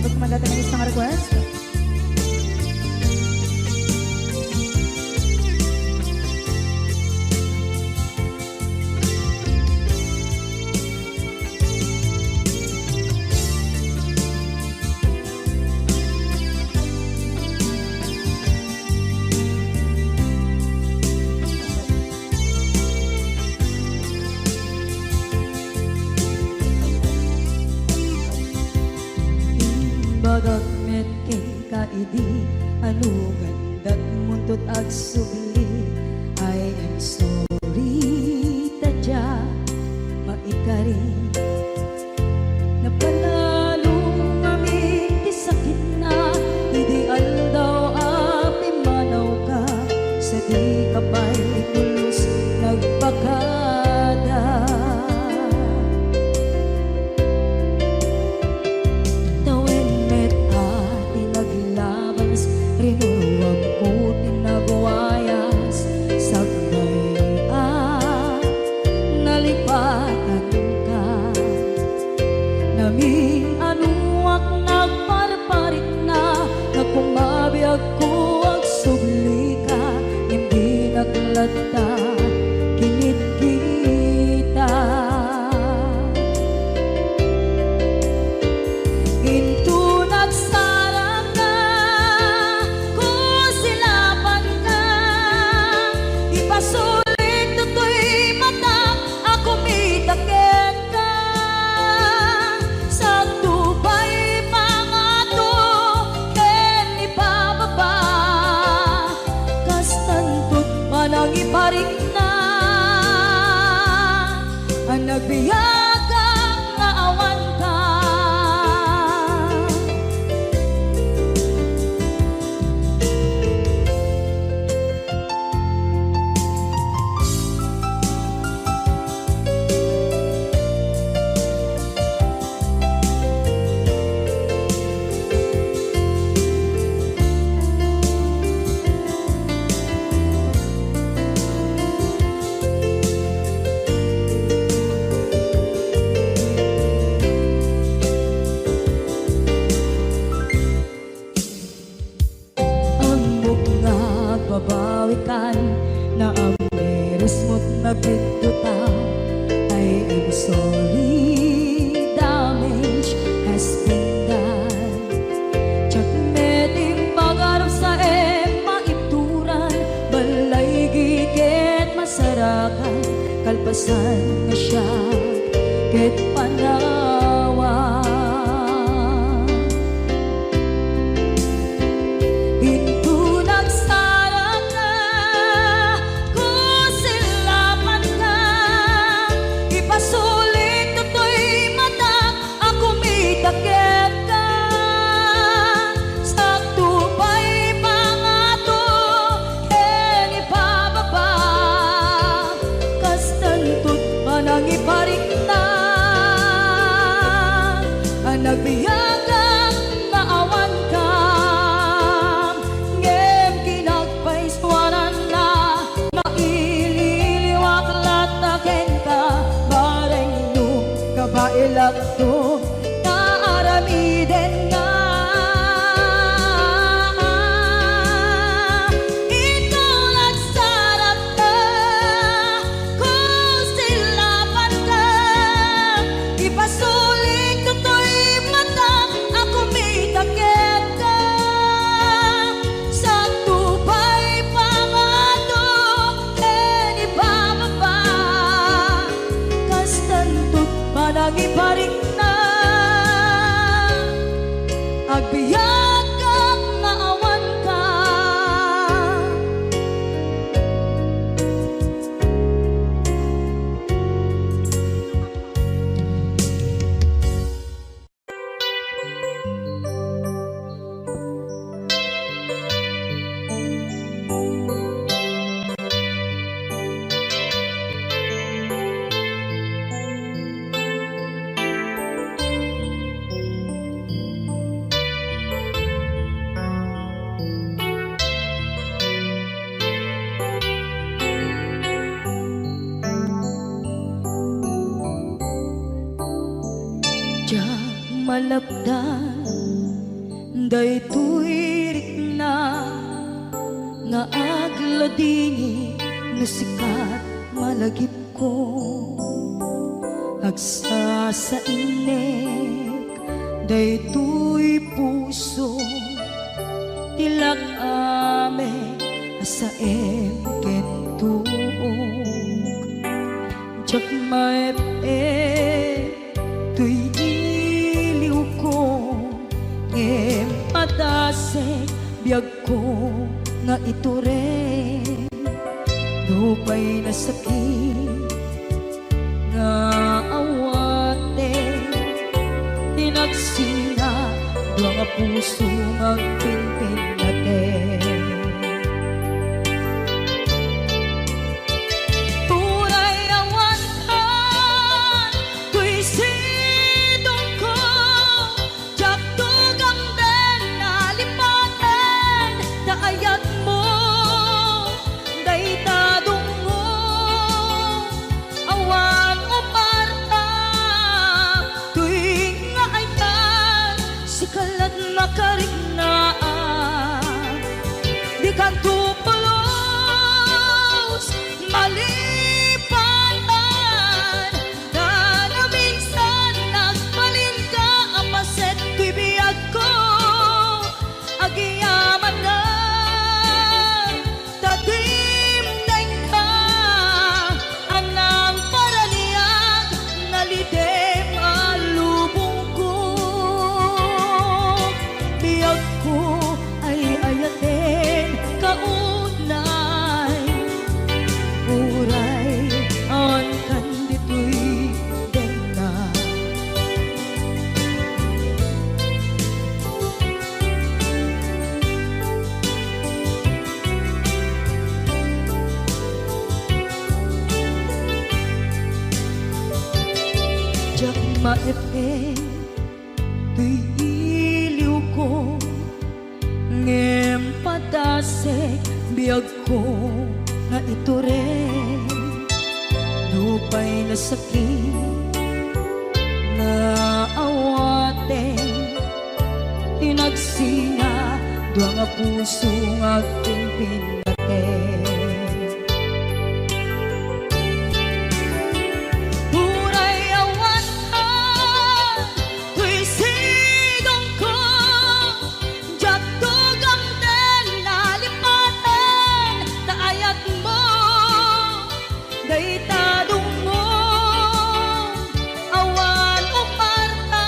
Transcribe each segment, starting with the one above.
Untuk mendatangkan isang request. Bagat met kay kaidi ano gandat muntot ag subli. I am sorry tadya maikari napanalo ngami ti sakit na ideal daw api manaw ka sa di kapay tulos nagpakada. Rinuwag ko tinagwayas sagnay nalipatan ka namin anuak nagparparit na nagkumabiyag ko ang subli ka hindi naglata kinit kita into nagsarang ka kung silapan ka ipasulit tutoy mata ako mitakit ka sa tubay mga to ken ipababa kastantot manang iparing na ang nagbiyagang na awan ka. Babawikan na ang meres mo't nagpituta. I am sorry, damage has been done. Tsak meting pagarap sa maipturan balay gigit masarakan kalpasan na siya ket panawa. Nagbiyagang naawan ka ngem kinagpaiswanan na maililiwak lataken ka bareng nung kabailak to naaramiden na. Ikaw nagsarat na kung silapan ka ipasulit tutoy ako mitakit ka sa tubay pangato ken ibababa kastantot manang iparing na agbiyak kang naawan ka. Malapdan daytoy rikna nga agladini no sikat malagip ko agsa sa inek daytoy puso tilak ame asaem kentuog jak maep tuy iliw ko ngem padasek biyag ko nga ito rin lupay na sakit nga awate tinagsinga mga puso magpinpin natin tunay awan ka tuy sidong ko jak tugang den nalipaten daayat mo daytadong mo awan o parta tuwing nga ayan si kalat makarignaang di ka tupulos malipatan na na minsan nagbalin ka apaset tuy biyag ko agiyaman na tatimdeng ka anang paraniyag nalidem alubong ko biyag ko ay ayatin kaunay uray awan kan ditoy dena jak maepe tuy iliw ko ngem padasek biyag ko nga ito rin lupay na sakit na awate tinagsinga dua nga puso nga pinpinaten tunay awan ka tuy sidong ko jak tugang den nalipaten daayat mo daytadong mo awan o parta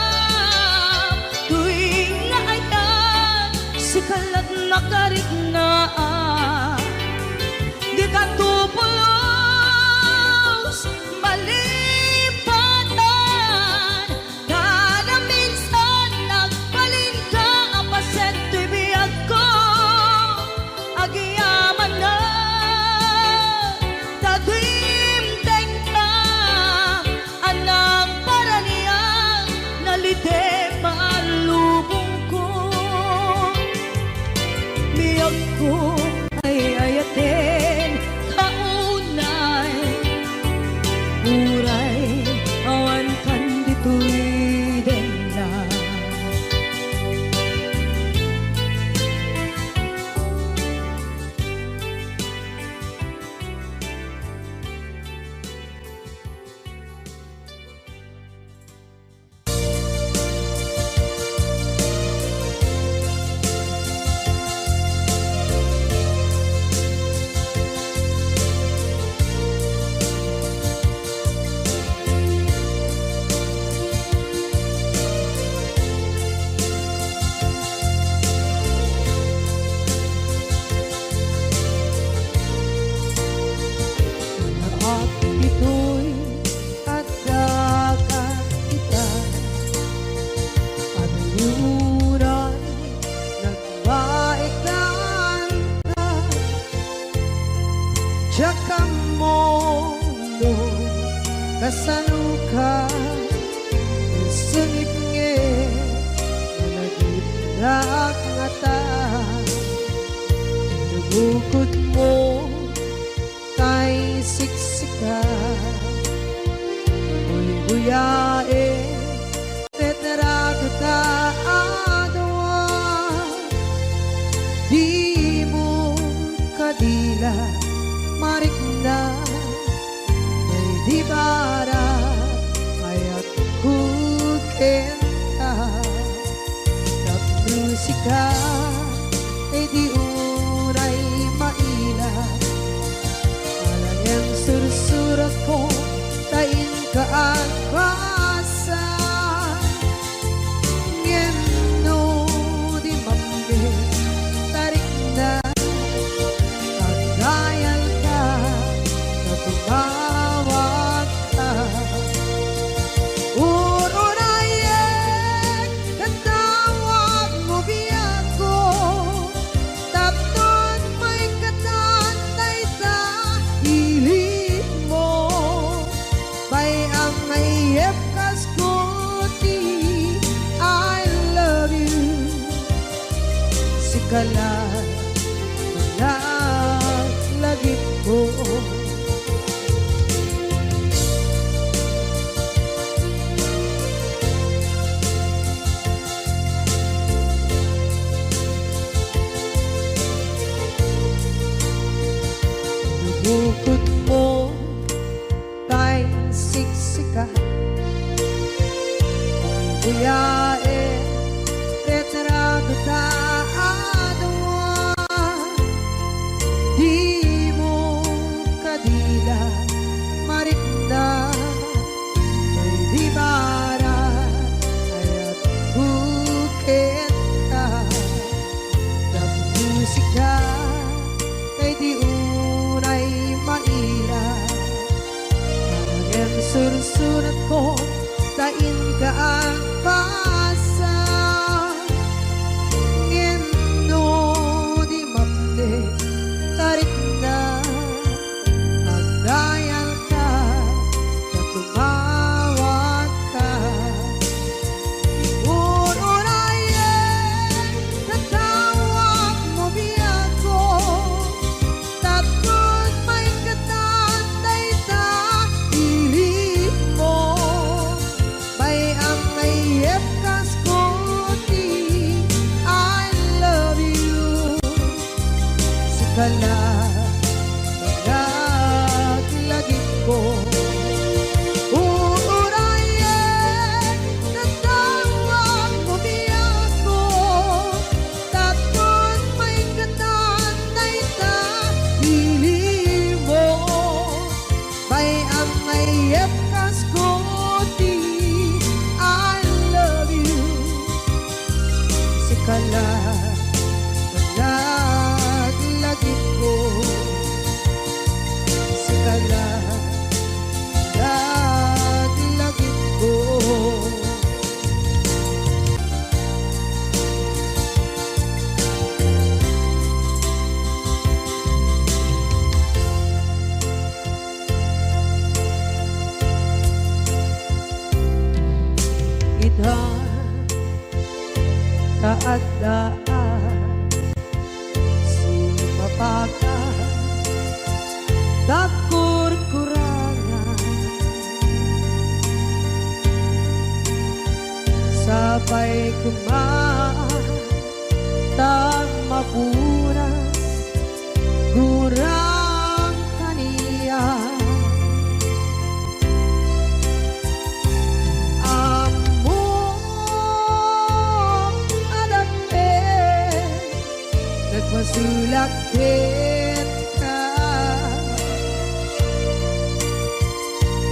tuwing nga ayan si kalat nakarignaang di ka tupulos malipatan na na minsan nagbalin ka apaset tuy biyag ko agiyaman na tatimdeng ka anang paraniyang nalidem alubong ko biyag ko ay ayatin kaunay uray awan kan ditoy dena at ito'y agdagan kita panayuran nagwaikan ka Tsaka mondo kasaluka sungit nge nagitrak ngata nabukod mo kay siksika buyae tetra kita adawa ka, ay di unay maila. Alayang sursurat ko, tain ka at basa. Ngeno di mambe, tarik na, kagayan ka, natumawag ka. Urunayek, katawag mo biyako, tapnon may katantay ta, hilit mo. Bay ang mayep kaskuti, I love you. Sikalat, lagit ko. Bukod mo tay siksika, buyae retrado ta adwa. Di mo kadila marikna, ay di bara ayat bukit ka. Musika ay di unay maila. Ang sursurat ko, tain ka ang pasa. Ngeno di mamde, tarik na, ang dayal ka, natumawag ka. Urunayek, natawag mo biyako, tapos may katantay ta, hilit mo. Bay ang mayep kaskuti, I love you. Sikalat, lagit ko. Urunayek, natawag mo biyako, tapos may katantay ta, hilit mo. Bay ang mayep kaskuti, I love you. Sikalat, lagit ko. Sikalat, lagit ko. Idhan kaadaan, sumapaka, dakurkurangan, sabay kumaan, tag mapunas, gurang kaniya. Nagmasulakit ka,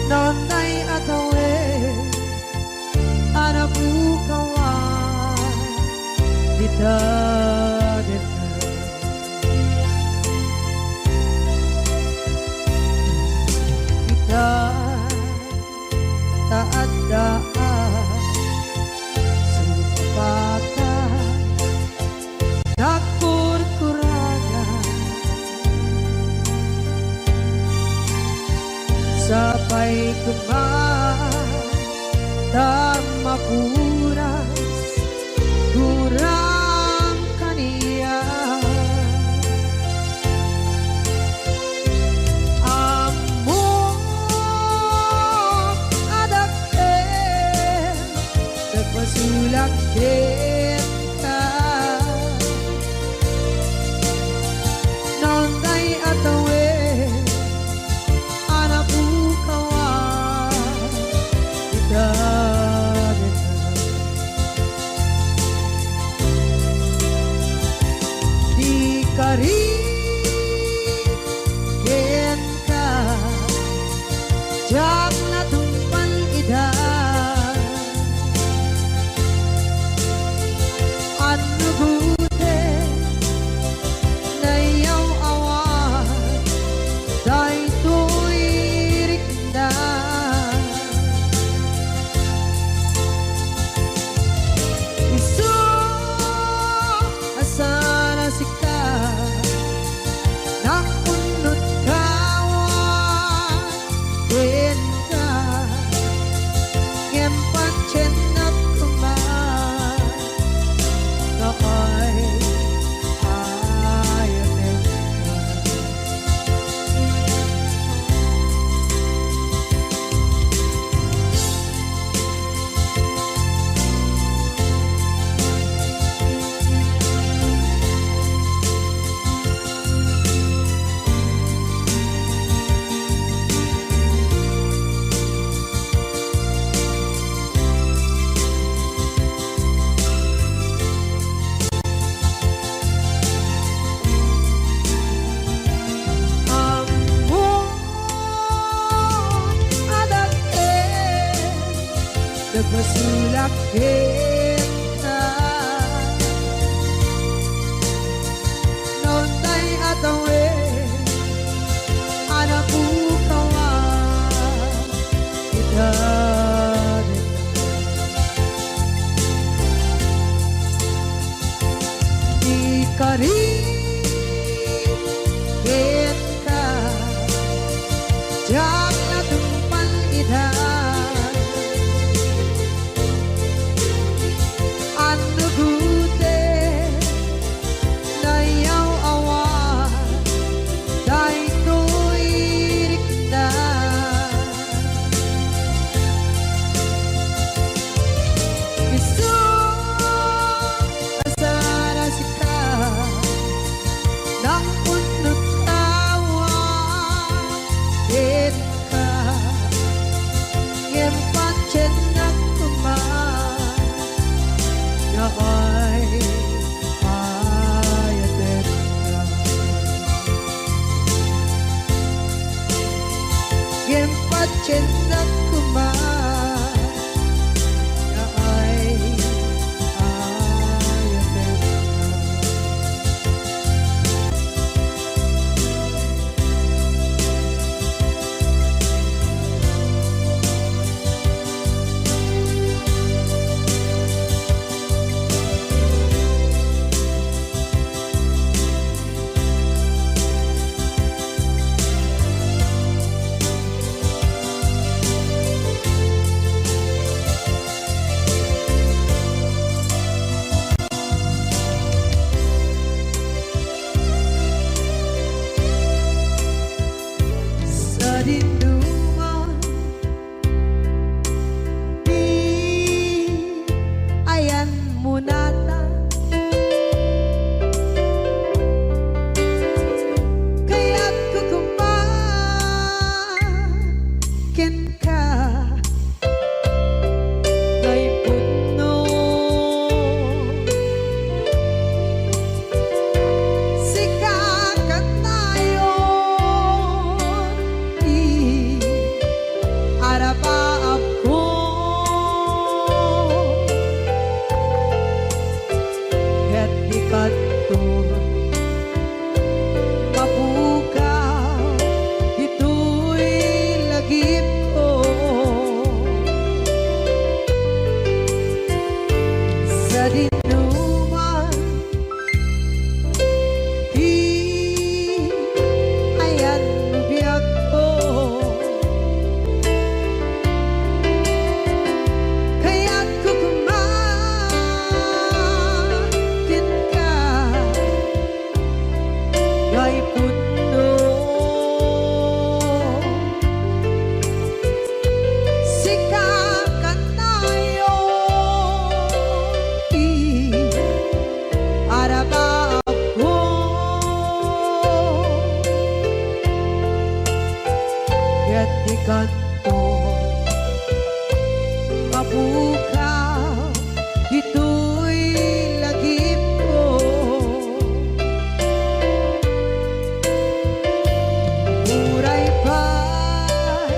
nonday atawe, anabukawan, dita. Kita taadaan, sumpakan, nakurkurangan, sabay kumaan, tamapuras, gurang kaniya. Amok adakten, nagmasulakit ka, nonday atawe, anabukawan, dita. Diyak na tumpan ida Ano gute na iyaw awan Dahil tuwirik na Isu asana sika Nakunot kawan Din ka Ngempan chenap kuman Nakay ayanin ka Nagpasulak kita Noon tay atawe Anak ko kawan Kita Di ka rin kita Diyak na tumpan ida Ano gute na iyaw awan Dahil tuwirik na Isu asana sika Nang punot kawan Din ka Ngempan chenap kuman Nakay ayatin ka Gempat chenap kuman Nakay ayatin ka Sa dinungan Di ayan mo nata Kaya't kukumakin ka Kay puno Sikakan tayo Arabaab ko Ket di kanto Mabukaw Ito'y lagip ko Sa dinuman Di ayan mo biyag ko Kaya't kukumakin ka Gay puno Sikakan tayo Arabaab ko Ket di kanto Mabukaw Ito'y lagip ko Muray pa'y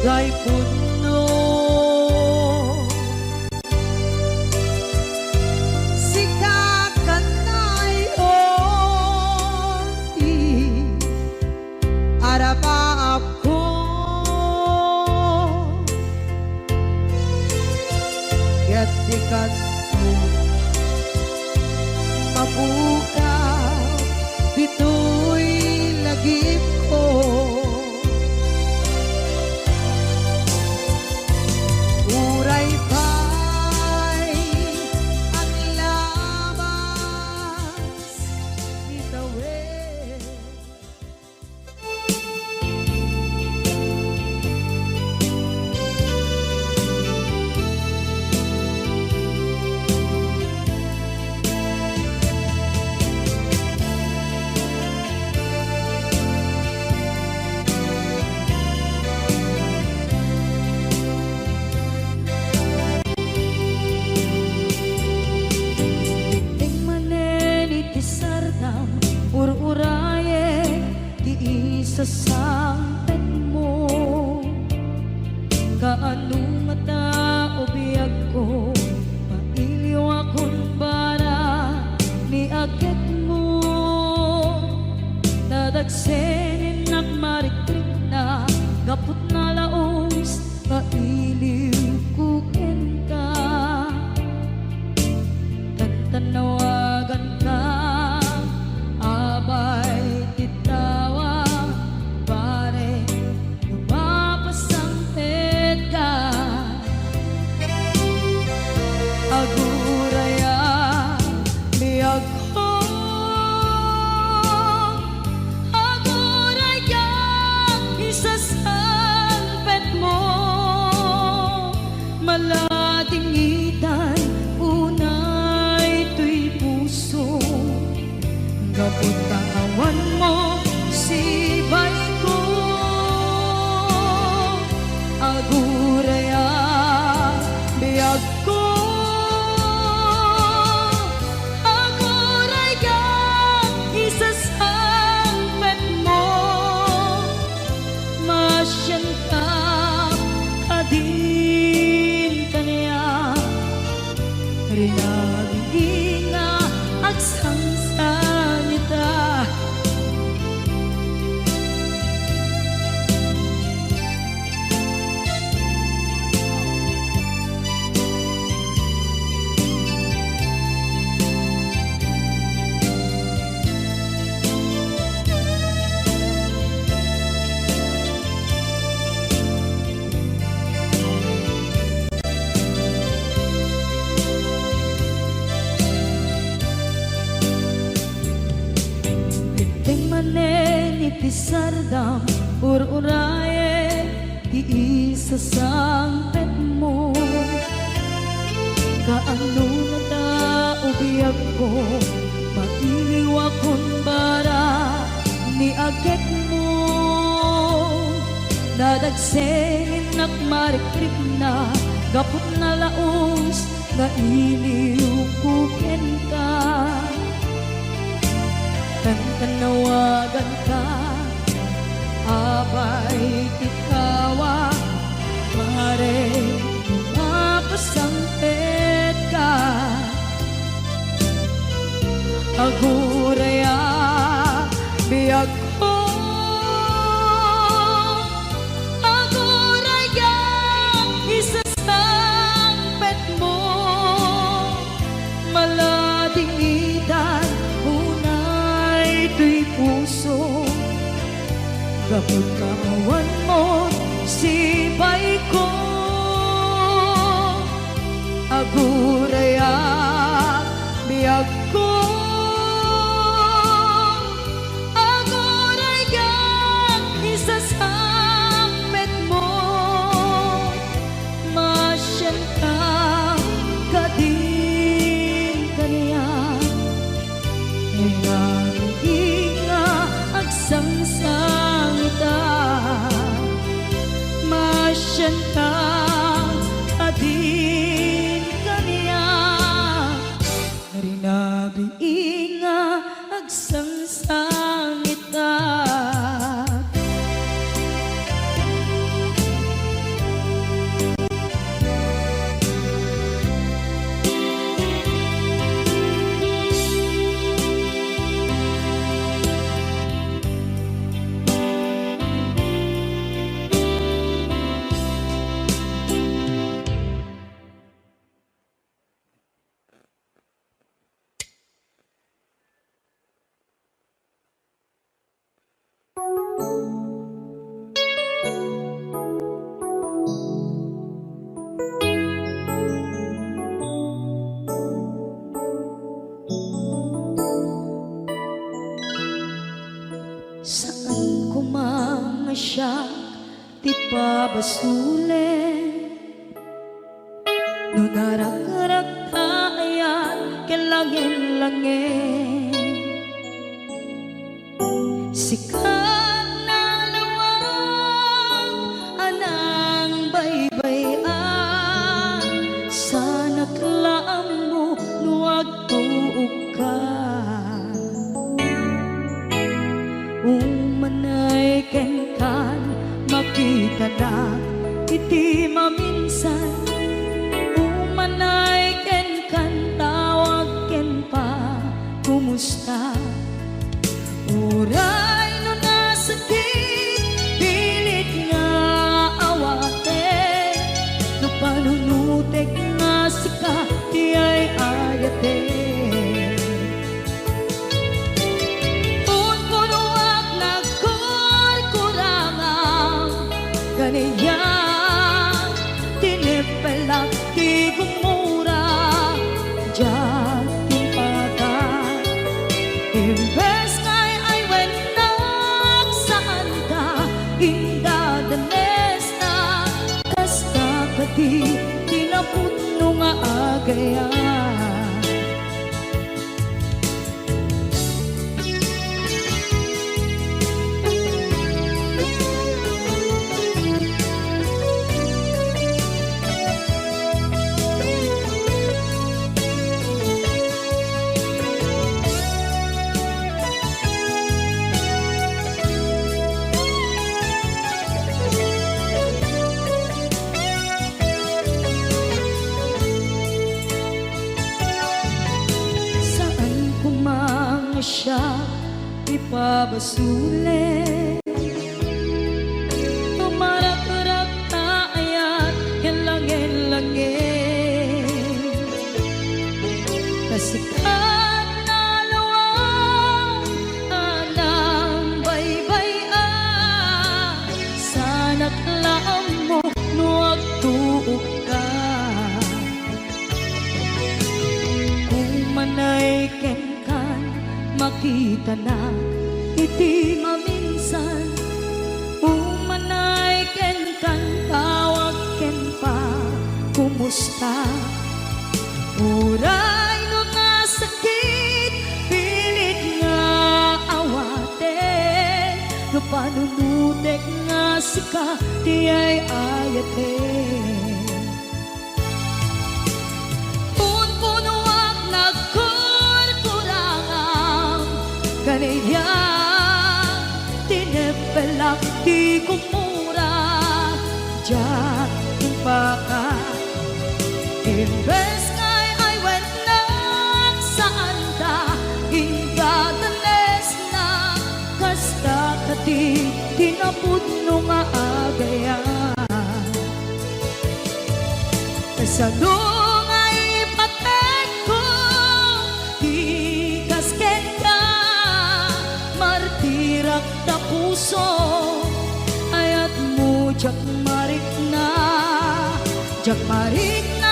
gay puno. Sikakanay onti arapa ako yatikat mo mabuka dito'y lagip ko. Uray pa'y ang labas itawid. Ur-uraye di isa sampet mo kaano mata o biyag ko mailiw akong bara ni agad mo dadagsenin ng marikrik na gapot na laos mailiw kukin ka tantanawagan ka abay titawa pare lumapasangpet ka aguraya biyag ko aguraya isasangpet mo maladingitan unay to'y puso kapag kawan mo sibay ko aguraya biyag ko aguraya isasangpet mo masyan ka kadin kaniya rinaging nga agsangsan ita. Itisardam ur-uraye di isa sampet mo kaano mata o biyag ko mailiw akong bara ni agad mo dadagsenin at marikrip na gapot na laos na iliw kuken ka tanawagan ka abay tikawa pare mapasangpet ka aguraya biyag ko aguraya isasangpet mo maladingitan ito'y puso kapag kawan mo sibay ko aguraya biyag ko aguraya isasangpet mo masyan ka kadin kaniya agsangsangita masyan ka adin kaniya rinabiinga agsangsangita ti pabasulen no narak-arak tayan kelangin-langin sikat na lawang anang baybayan sana klaam mo nuwag tuog ka umanay ken kan makita na iti maminsan umanay ken kan tawag ken pa kumusta uray no nasakit pilit nga awate no panunutek nga sika di ay ayate kaniya tinipelak ti gumura diyan timpagan imbes kay ay wenak saan ka indadanes na kasta kati tinaputno nga agayan siya ipabasulit tumarak-rak taayat kelangin-langin kasikat na lawang anang baybayan sana klaam mo nuwag tuog ka kung manay ken makita na iti maminsan umanay ken kan tawag ken pa kumusta uray no nasakit pilit nga awate no panunutek nga sika di ay ayate kaniya tinipelak ti kumura diyan timpaka imbes kay ay wenak saan ta indadanes na kasta kati tinaputno nga agayan kasano nga ipatek ko di kasken martirak na puso ayat mo jak marik na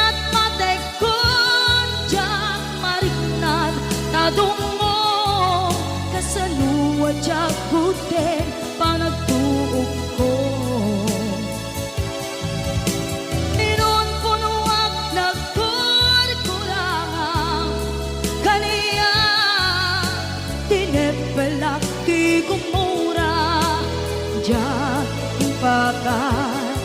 at matekon jak marik na tadungo kasanuwa jak guten panagtuog ko inon punuak nagkurkurang kaniya tinepelak ti kumura diyan timpagan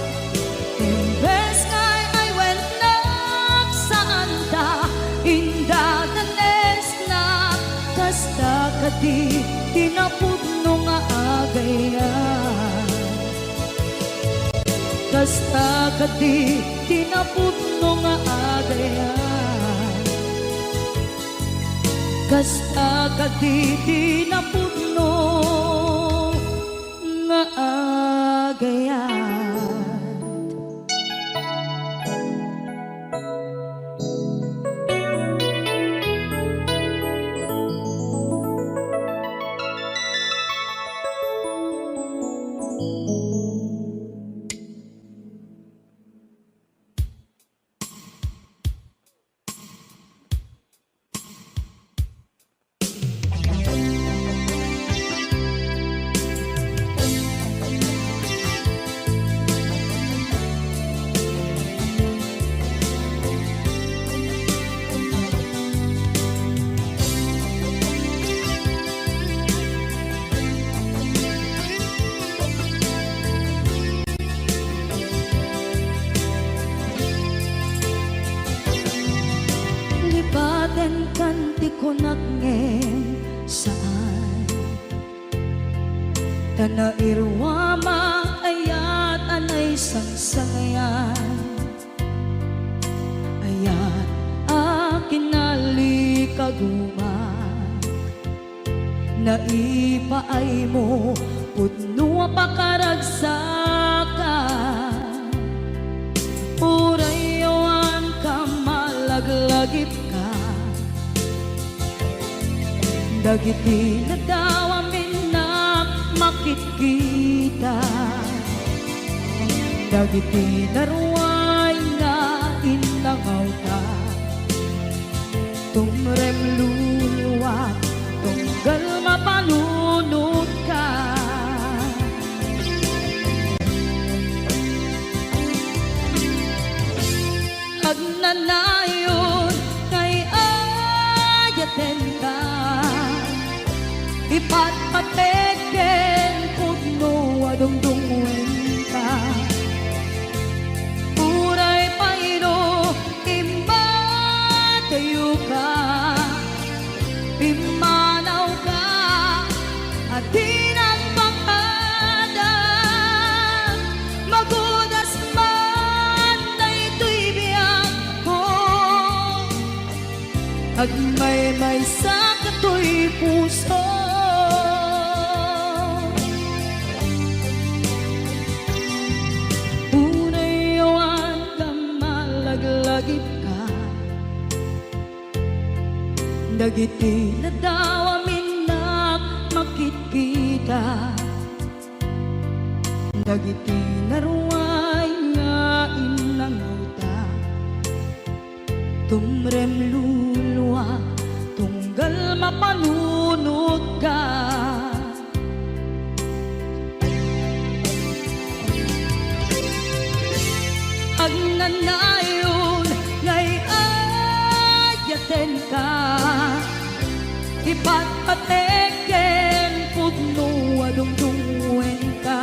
imbes kay ay wenak saan ta indadanes na kasta kati tinaputno nga agayan kasta kati tinaputno nga agayan kasta kati tinaputno nga agayan kanti ko nagngem saan Tanairwama ayat anay sangsangayan Ayat akin nalikaguma Naipaay mo pudno pakaragsakan Urayawan ka malaglagip ka Dagiti na daw amin na makikita Dagiti naruay nga inlangaw ta Tumrem luluwa tunggal mapalunod ka Agnanayon kay ayaten ka Ipatpateken pudno adungdungwen ka Uray paino imbatayo ka Imanaw ka at tinang pangada Magudas man na ito'y biyak ko Agmay-may sa kato'y puso Unayawan ka malaglagip ka Dagiti na daw amin na makikita Dagiti naruay nga inlangaw ta Tumrem luluwa tunggal mapalunod ka Agnanayon ngay ayaten ka Ipatpateken pudno adungdungwen ka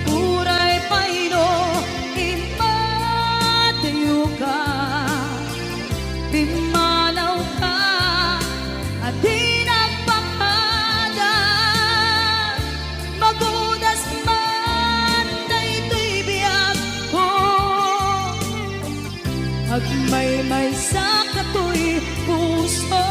Uray paino imatayo ka Pimanaw ka at di nagpakada Magudas man na ito'y biyak ko Agmay-may sa kato'y puso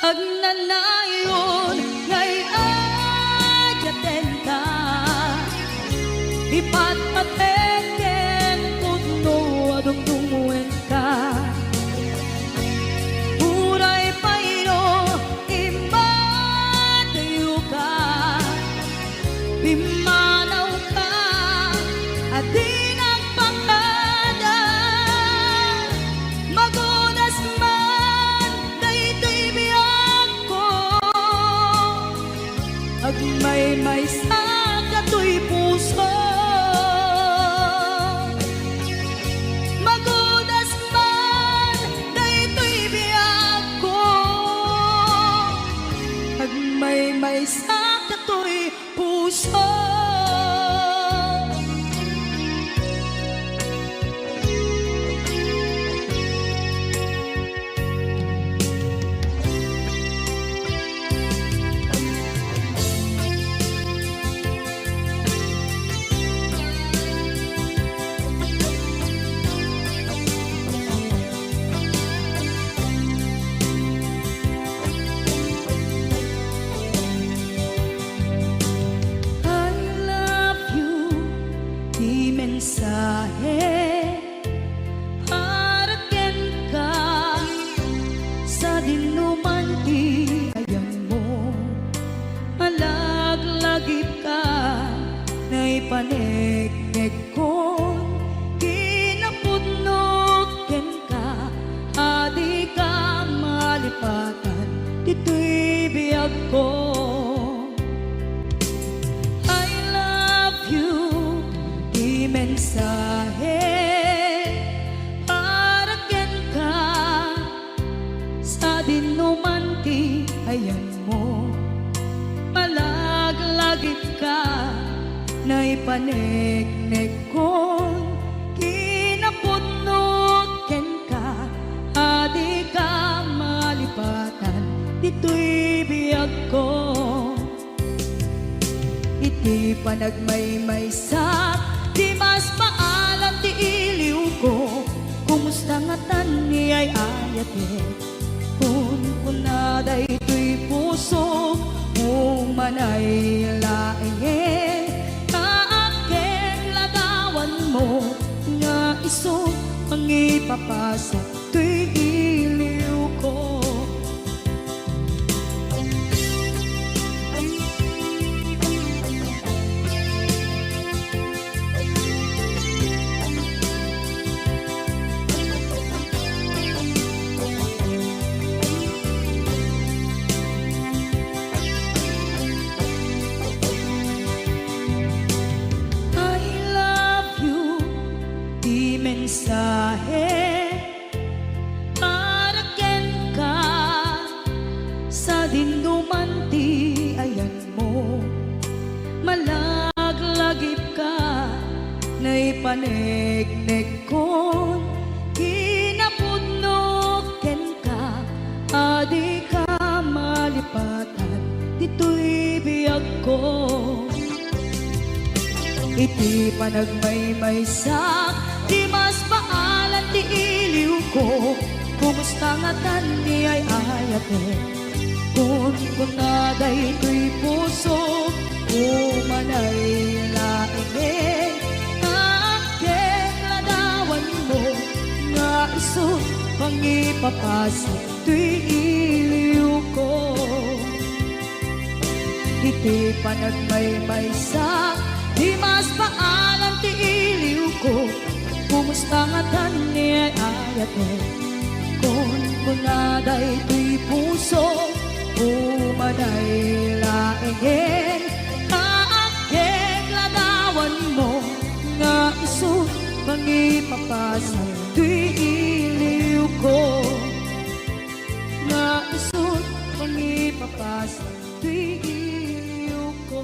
Agnanayon ngay ayaten ka Ipatpateken pudno adungdungwen ka Uray paino imatayo ka Pimanaw ka at di nagpakada Magunas man na ito'y biyak ko Agmay-may sa kato'y puso Magudas man na ito'y biyak ko Agmay-may sa kato'y puso mensahe haraken ka sa dinuman ti ayam mo malaglagip ka na ipanegnek ko kinapud ko. I love you, di mensahe para ken ka sa dinumanti ayan mo. Malaglagip ka na ipaneknek kon kinapudnot ken ka adi ka malipatan dito'y biyag ko. Iti panagmaymaysak di mas maalam ti iliw ko. Kumusta nga tan ni ay ayate kun kunaday to'y puso umanay laeng kaaken lagawan mo nga iso pangipapasa to'y iliw ko. Mensahe para ken ka sa dinumanti ayan mo. Malaglagip ka na ipaneknek kon kinapudnot ken ka adi ka malipatan dito'y biyag ko. Iti panagmaymaysak di mas maalan ti iliw ko. Kumusta nga tan ni ay ayate kun kunaday to'y puso umanay laeng kaaken ladawan mo nga iso pangipapasa to'y iliw ko. Iti panagmaymaysak di mas maalan ti iliw ko. Kumusta nga tan ni ay ayate kun kunaday to'y puso umanay laeng kaaken ladawan mo nga iso pangipapasa to'y iliw ko. Nga iso pangipapasa to'y iliw ko.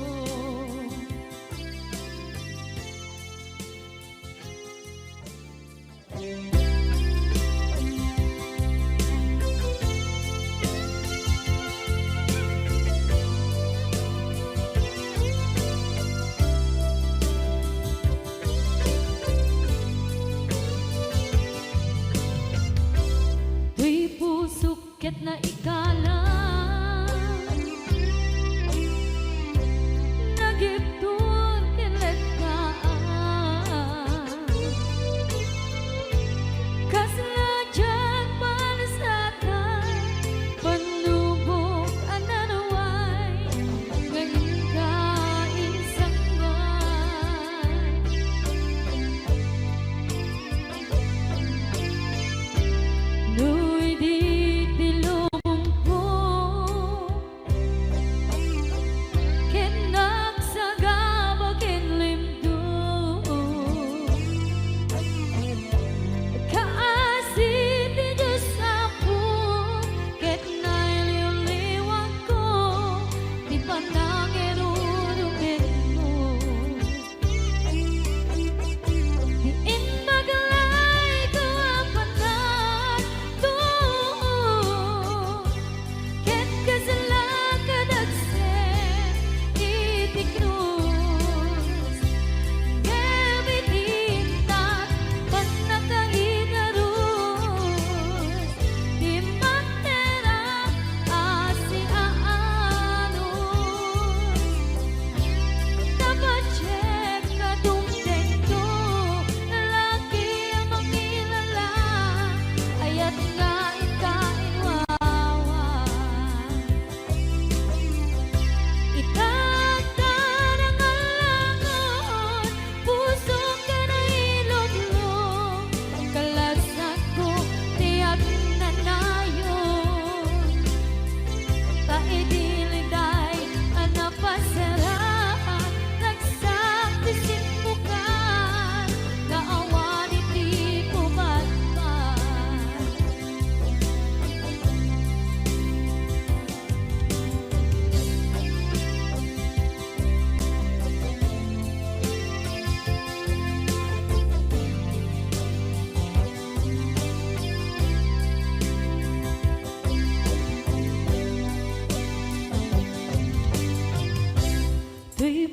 Tuy pusok ket na ikalang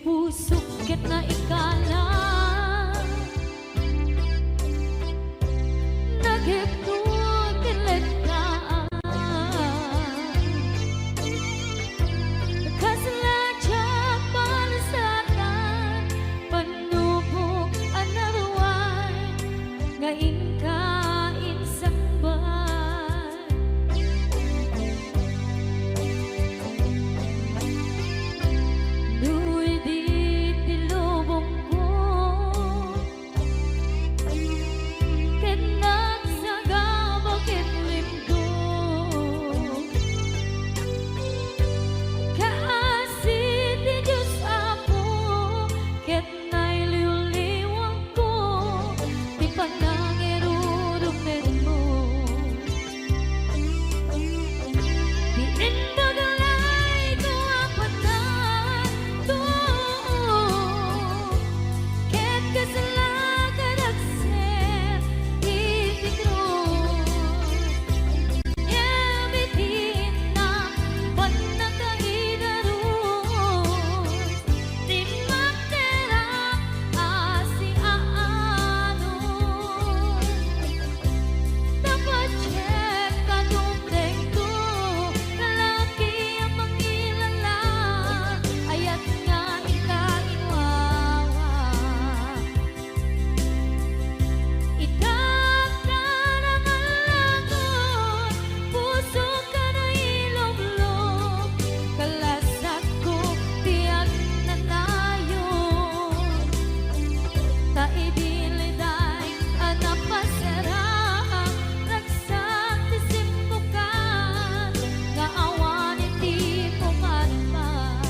puso ket na ikala nagiptod kinletaan kasladya palasatan panubok another one ngayon kain sambal Nuy di tilubong ko ket nagsagabak ket limdo kaasit ti Diyos Apo ket nailiw-liwang ko ti panangirurugmed mo di inbagalay ko apatan to ket kasalakan aksen itikros yamitin na panagkaidaros di magterap asi aanon dapat check kadungdeng to lalaki ang mangilala ayat nga ikainwawa itakdan ang alagon puso ka na ilog-log kalasag ko tiyak na nayon taidiliday anapasarang ragsak ti simpukan nga awan iti pumadman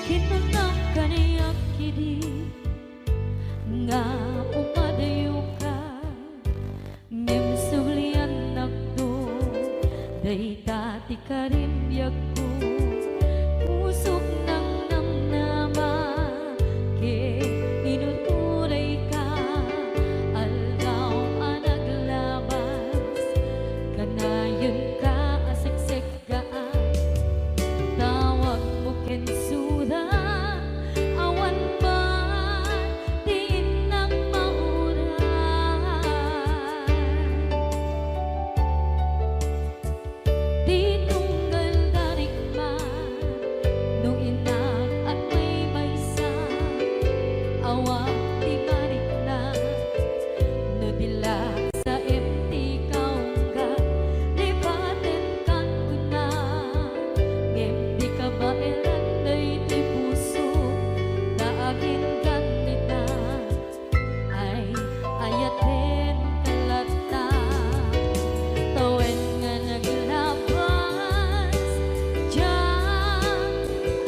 kinunang kaniyak kidi nga umadayo ka ngem sublian nakdo day dati karimyak ko pusok ng namnama ke inuturay ka aldaw anaglabas kanayon ka asiksik gaan tawag mo kensuda awan man di nang mauran di tunggal darigman nung inak at may maysa awang di balik na no dila sa empty kaungga lipaten kan kuna ngem di ka baelan day ti puso daagin ganita ay ayaten kalata tawen nga naglabas diyan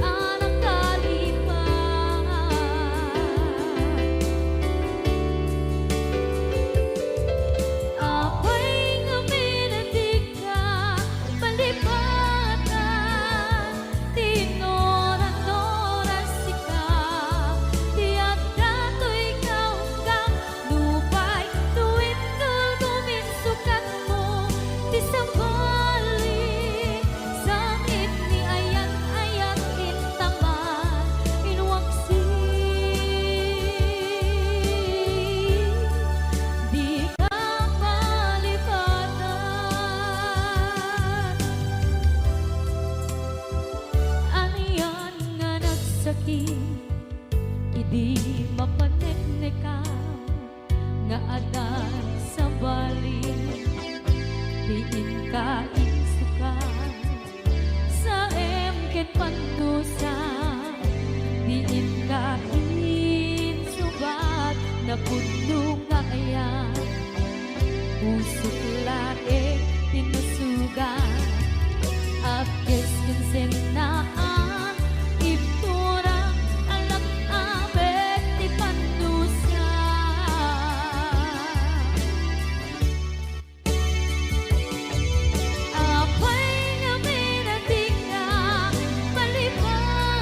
anak kalipan apay nga minatig ka palipatan tinoran-oras ikaw tiyak dato'y kaunggang lupay tuwid kal guminsukat mo ti sambalik sangit ni ayan-ayan intaman inwaksi di ka palipatan aniyan nga nagsakit idi mapaneknekam nga adan sa balik diin ka insukan sa emket pandusa diin ka insubat na puno nga ayan pusok lae tinusugan apkes kinsenaan ipturang alam abet ti pandusa apay nga minating ka palipatan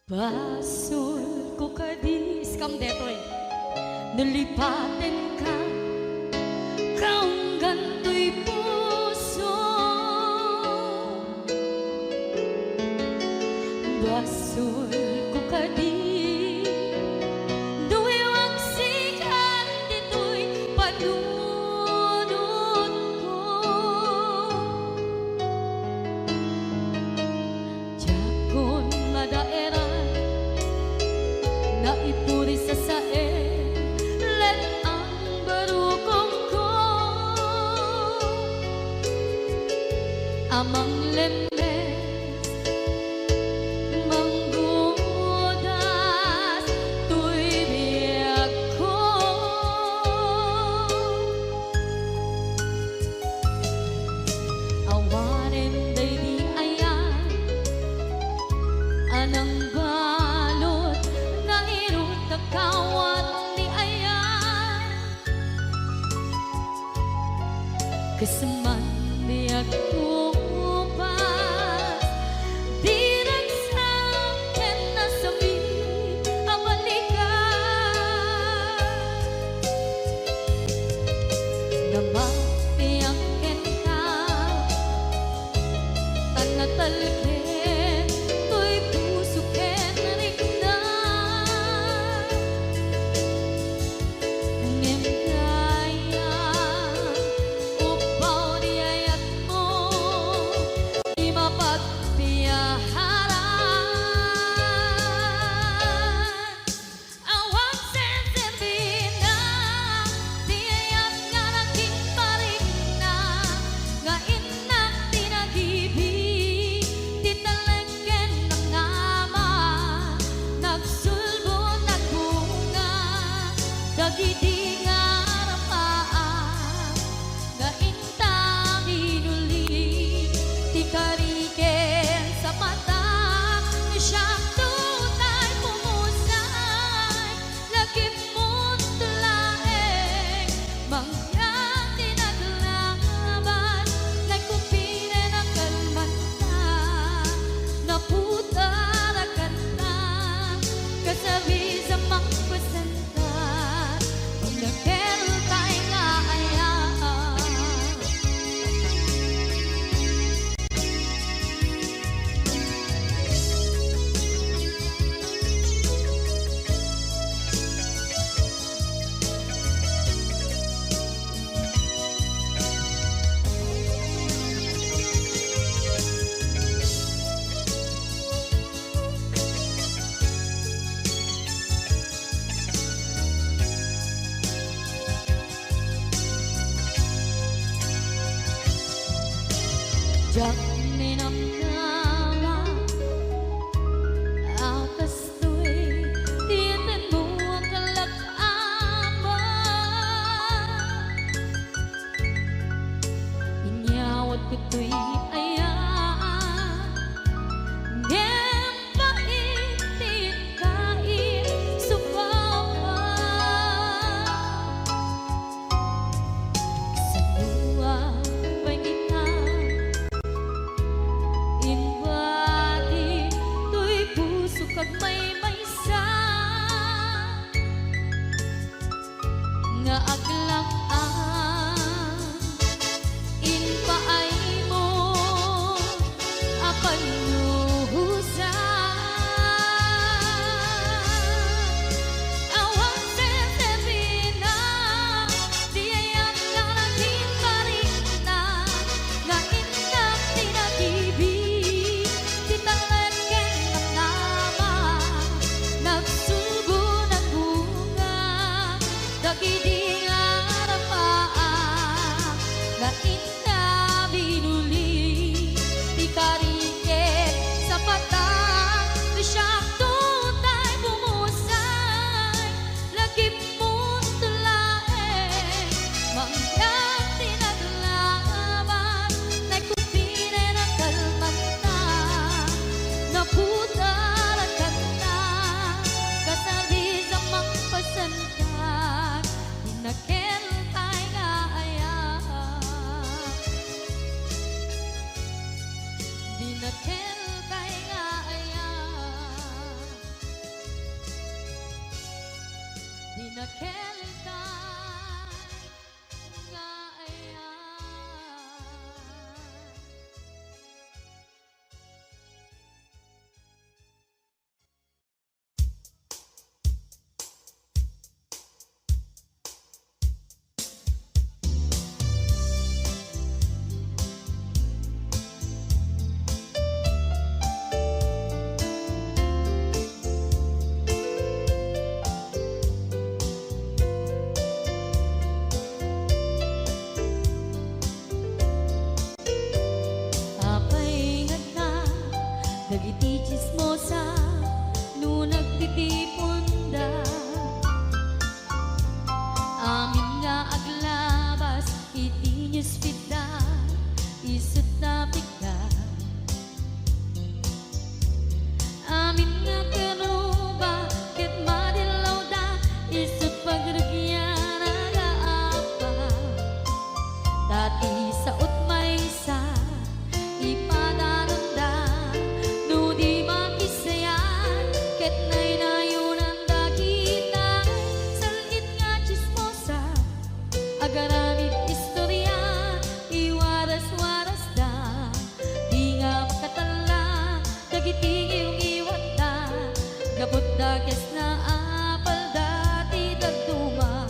Basol ko kadis kam detoy nalipaten ka kaong ganto'y puso. Basol ko kadis duwewang sikat dito'y panunod ko. Jakon madaeran na ipuri sa sae let ang barukong ko amang lemes manggudas tuy biyak ko. Awanen day di ayan anang balot na irot kawat ni ayan keseman biyak kupas di ragsaken na sabi ang balikan na mapiyakin ka tanatalken to'y pusuken rikna ngem kaya upaw di ayat mo di mapagpiyaharan awang sensibina di ayat nga nagkiparig na nga inak tinagibig titalengken ng ama nagsulbo nagbunga dagidi nga rapaan nga intang inuli ti kariken sa mata ni siyang tutay pumusay lagim mo't tulaeng mangyang tinaglaban nagkupine ng kalmanta naputarakan na kasabi sa magpasanta pag nagkeltay nga ayaan. Jak ninamnama akas to'y tiyatin mo ang kalak-ama inyawat ko to'y ayaan ngem paitin kain subawa kasanua pangitang inbati to'y puso kag may maysa nga aglang ang inpaay mo spida isut na bigla. Amin nga karuba ket madilaw da isut pagragyan nagaapa. Dati sa utmaysa ipadananda no di makisayan ket nay nayunan da kita salit nga chismosa agaramit istorya iwaras-waras da di nga makatala dagiting yung iwat da gabot da kes na apal dati dagduma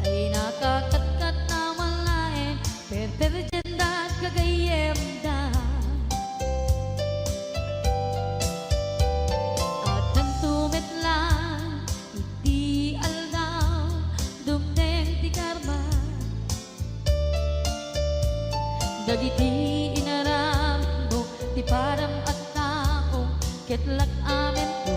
ay nakakatkat na malain perperjenda kagayem da at nagtumit lang iti aldaw dumdeng ti karma dagiti inaram mo ti param at tao ketlak amen ko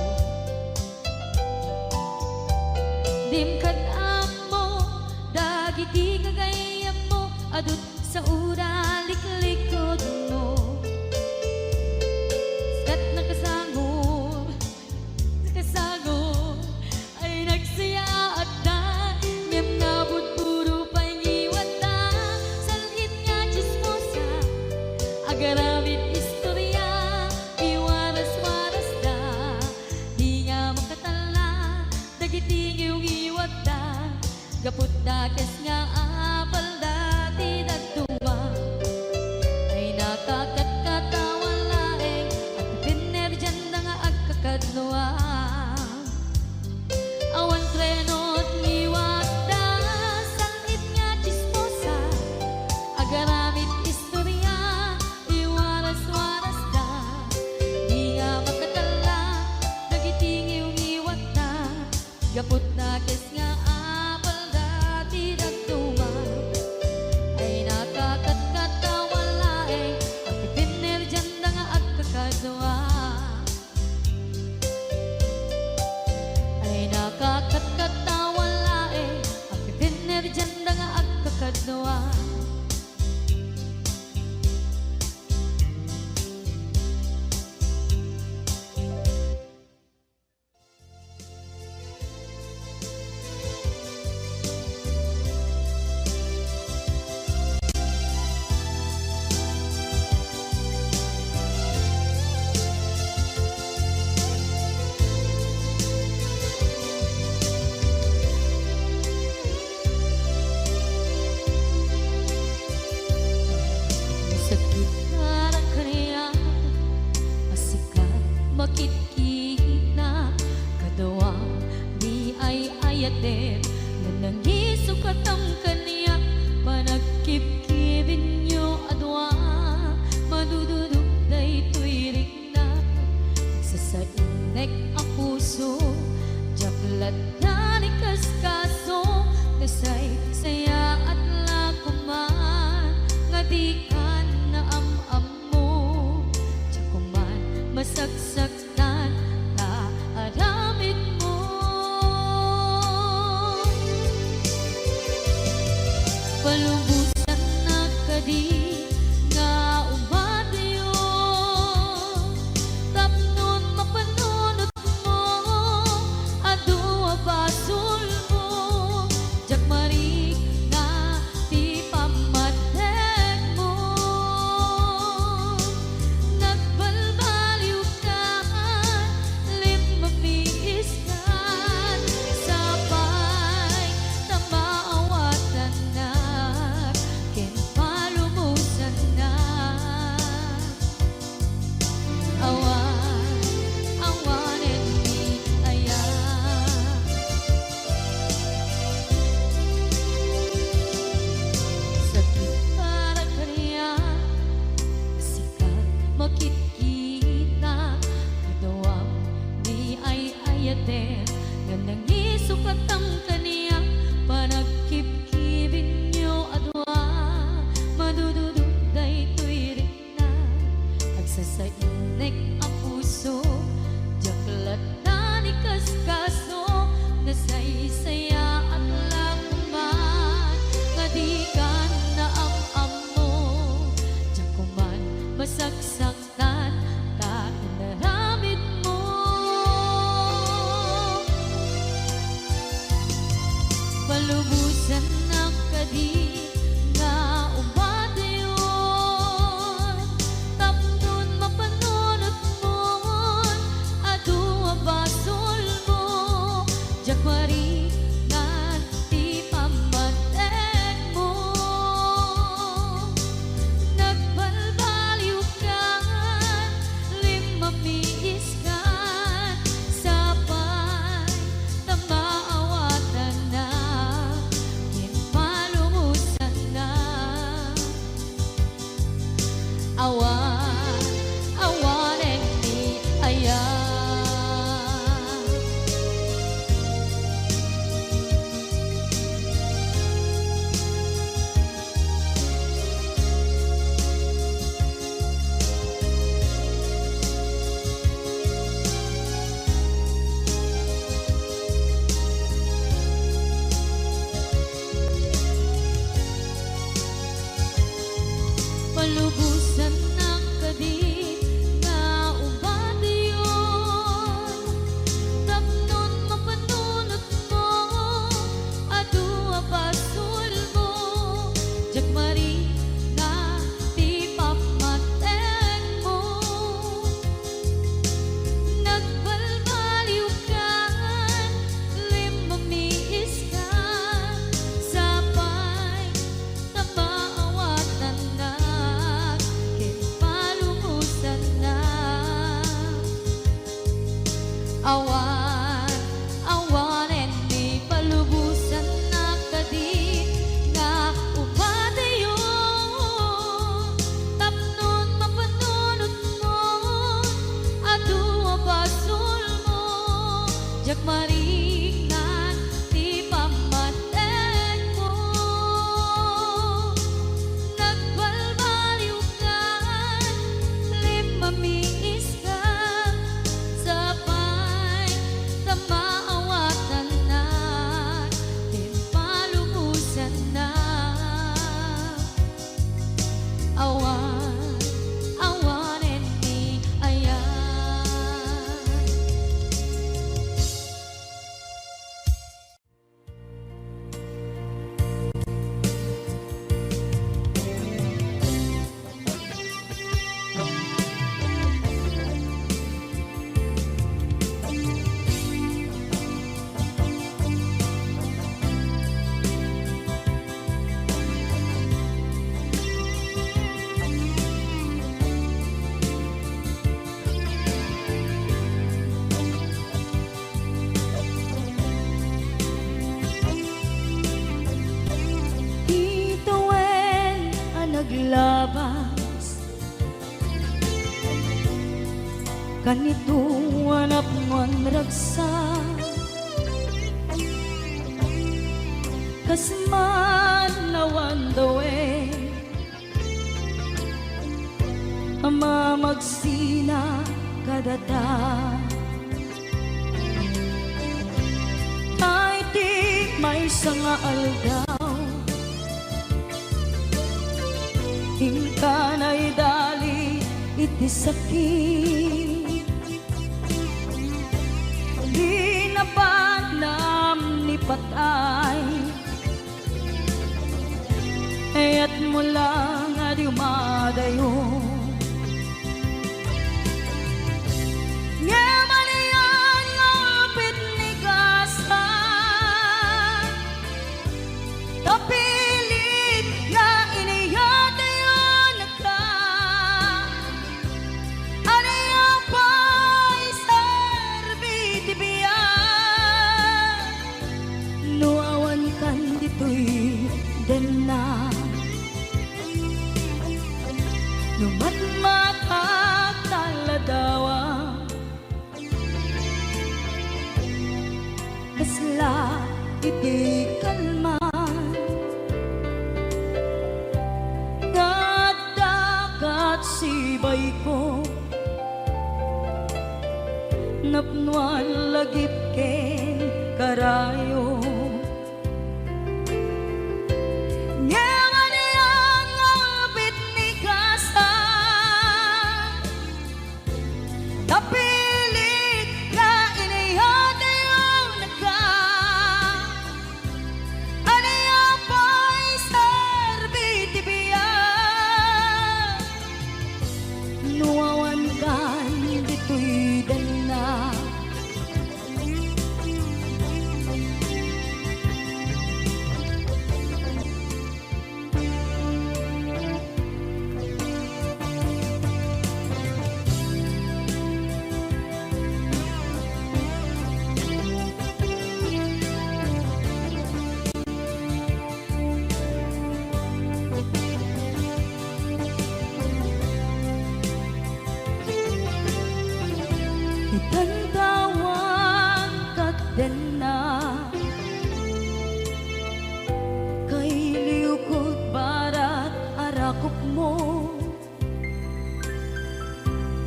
dimkad amo dagiti kagayam mo adut sa ura liklikod mo kat nakasangod ay nagsaya at da ngem nabot puro pangiwat da salit nga chismosa agaramit istorya iwaras-waras da di nga makatala dagiting yung iwat da gaput da kes nga apal dati dagduma ay nakakatkatawa laeng at pinerjan da nga agkakadloa awan trenot ngiwat da salit nga chismosa agaramit istorya iwaras-waras da di nga makatala dagiting yung iwat da gaput na kes nga apal dati dagduma ay nakakatkatawa laeng at pinerjan da nga agkakadloa ay nakakatkatawa laeng at pinerjan da nga agkakadloa. Sakit na ng kaniya asikat makitkit na kadawang di ay ayaten na nangisukat ang kaniya panagkipkibin nyo adwa madududog na ito'y na sasainek ang puso jaklat na ni kaskaso kasay saya at lakuman nga di ka na am mo jakuman masagsaktan na aramid mo palumbusan na kadi nga umadayo tapnon mapanunot mo adua basul mo jakmarik na ti pamatek mo nagbalbaliw ka lim mamiis ka sabay na maawatan na palubusan ng kadit nga ubadayon. Tapnon mapanunot mo, adu apasul mo, jagmari nga di papmateng mo. Nagbalbaliw ka, limamiis ka, sapay tamaawatan na, kinpalumusan na. Awan, awanen ni palubusan na kadit nga ubadayon. Tapnon mapanunot mo, adu abasul mo, jagmaring nga di pamateng mo. Nagbalbaliw ka, limamiis ka, sapay tamaawatan na, tinpalumusan na. Awan, awanen ni ayan. Ituwen ang naglabas, ganito hanap man ragsa, kasman nawan dawe, ama magsina kadata. Ay di may sanga aldaw, hingkanay dali iti sakit. Di na banam ni patay, ayat mo lang adi umadayo. Ngaman iyan ngapit ni gasa, tapilit nga iniyatayon ka. Ano yung pa'y serbiti biyan, nuawan kan dito'y den na. Numatmatak taladawa, kasla iti kalman, dagat sibay ko, napnuan lagip ken karayo. Ngaman iyang ngapit ni kasa, tapilit nga iniyatayon ka. Ano yung pa'y serbiti biyan, nuawan kan dito'y dana. Itantawan ka din na, kay liukod barat arakop mo,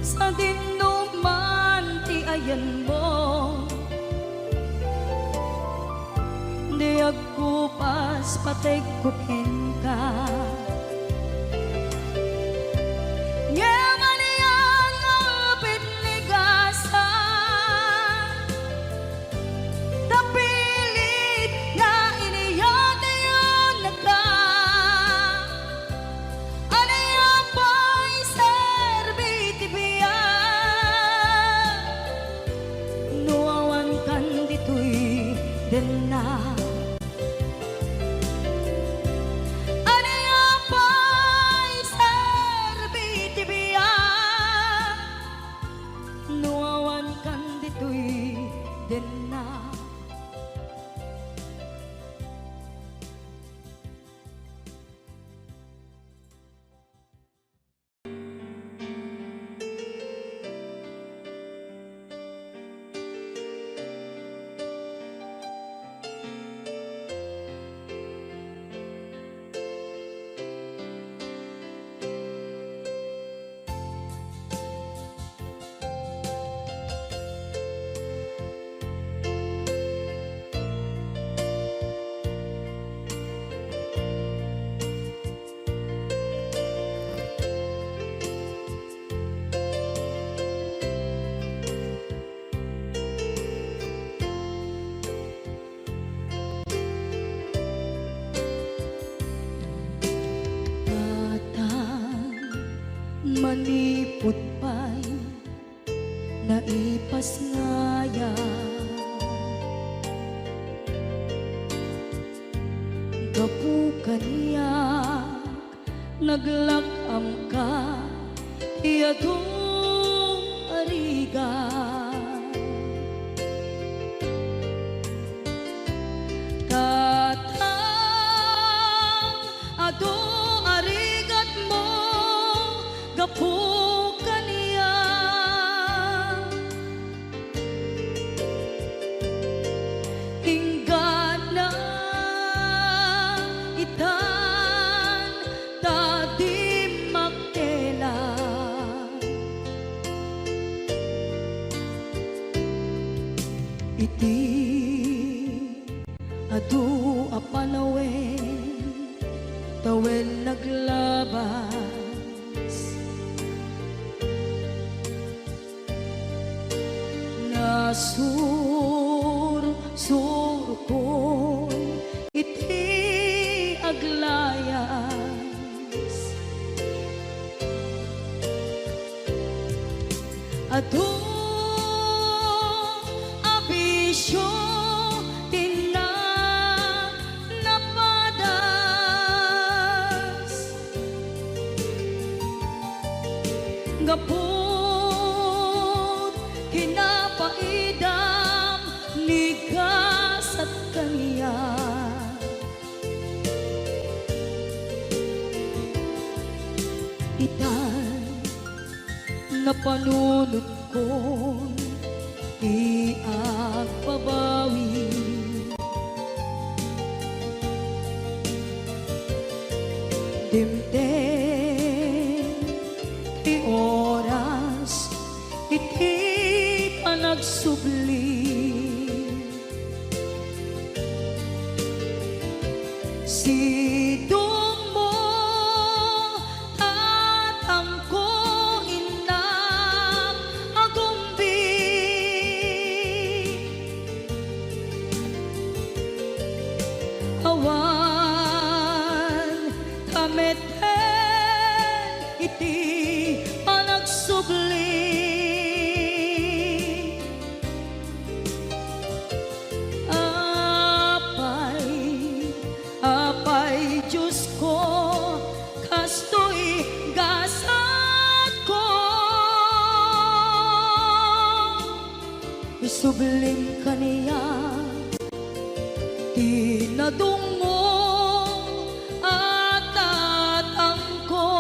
sa dinuman ti ayan mo. Di agkupas patay kukin ka, nasngaya. Gapu kaniya naglakam ka iyadong ariga. Katang ado arigat mo gapu kaniya. Inggan na itan tadi makela. Iti adu apanawen tawel naglabas. Nasur ko iti aglayas. Adu abisyo gaput kinapaidam ligas at kaniya. Itan napanunod ko di agpabawi. Dimtem ti oras iti panagsubli. Sidong mo tatangko inam agumbi. Awan kameten iti panagsubli. Apay Diyos ko kastoy gasat ko. Isublim kaniya tinadong mo at tatang ko.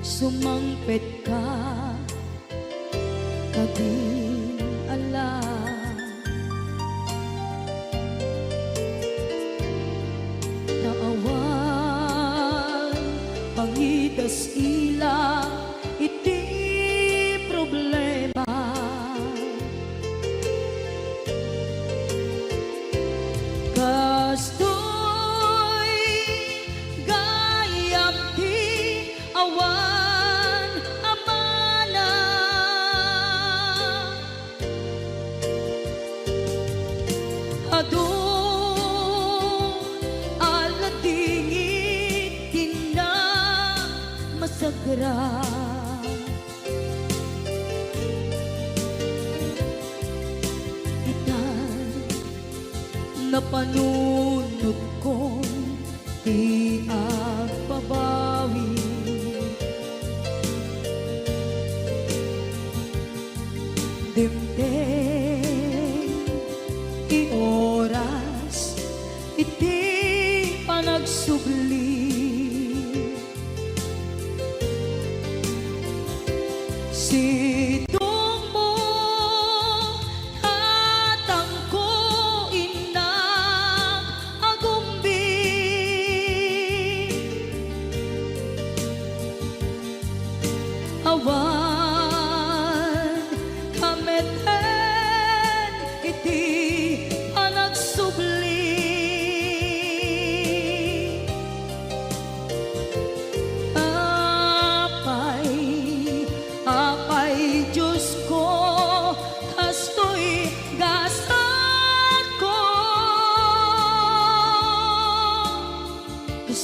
Sumangpet ka kading alam. Naawan pangidas ila iti problema. Kastoy gayam ti awan adu aladingit tina masagra. Itan napanunod ko di agpabawi. Dimtem ti oras iti panagsubli. Sidong mo tatangko inam agumbi.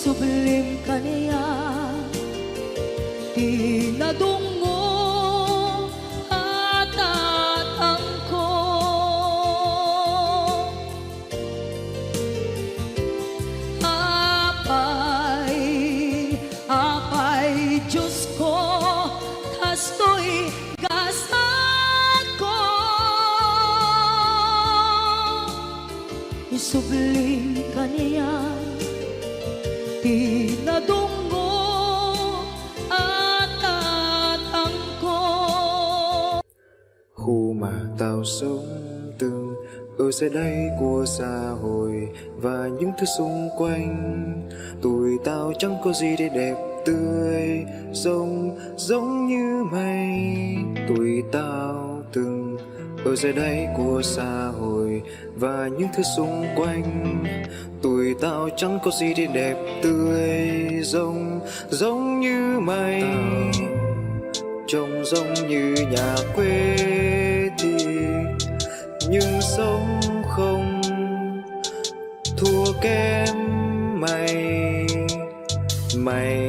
Isublim ka niya, tinadungo at tatangko. Apay, Diyos ko, kasto'y gasat ko. Isublim ka niya, tinadungo at tatangko. Khu mà tao sống từng ở dưới đây của xã hội và những thứ xung quanh, tụi tao chẳng có gì để đẹp tươi giống như mây. Tụi tao từng ở dưới đây của xã hội và những thứ xung quanh, tụi tao chẳng có gì để đẹp tươi giống như mây. Trông giống như nhà quê thì nhưng sống không thua kém mày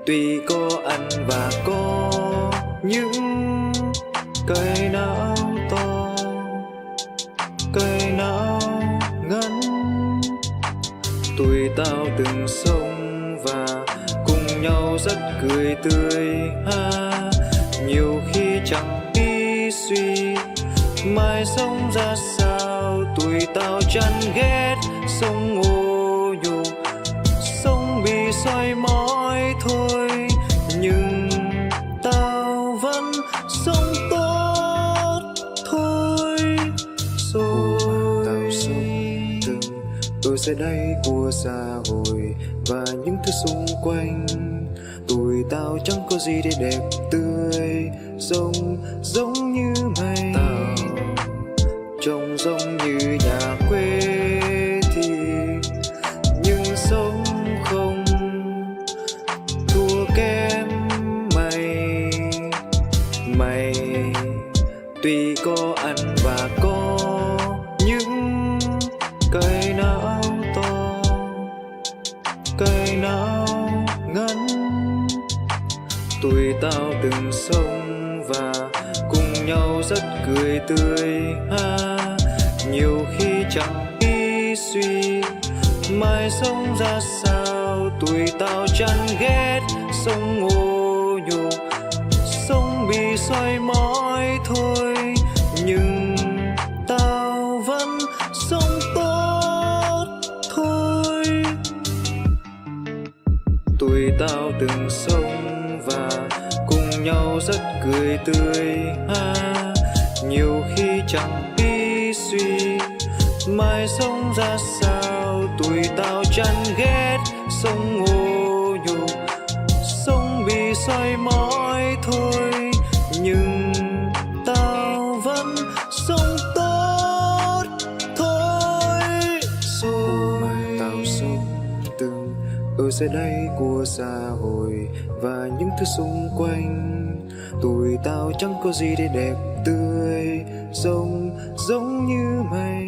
tuy có ăn và có những cây não to, cây não ngắn. Tụi tao từng sống và cùng nhau rất cười tươi ha. Nhiều khi chẳng biết suy mai sống ra sao, tụi tao chán ghét sống ô nhục, sống bị soi mói thôi, nhưng tao vẫn sống tốt thôi. Rồi tao sống từng ở dưới đây của xã hội và những thứ xung quanh, tụi tao chẳng có gì để đẹp tươi giống như mây. Tao trông giống như nhà quê thì nhưng sống không thua kém mày tuy có ăn và có những cây não to, cây não ngắn. Tụi tao từng sống và cùng nhau rất cười tươi ha. Nhiều khi chẳng biết suy mai sống ra sao, tụi tao chán ghét sống ô nhục, sống bị soi mói thôi, nhưng tao vẫn sống tốt thôi. Tụi tao từng sống và cùng nhau rất cười tươi ha. Nhiều khi chẳng biết suy mai sống ra sao, tụi tao chán ghét sống ô nhục, sống bị soi mói thôi, nhưng tao vẫn sống tốt thôi. Rồi mà tao sống từng ở dưới đây của xã hội và những thứ xung quanh, tụi tao chẳng có gì để đẹp tươi giống như mây.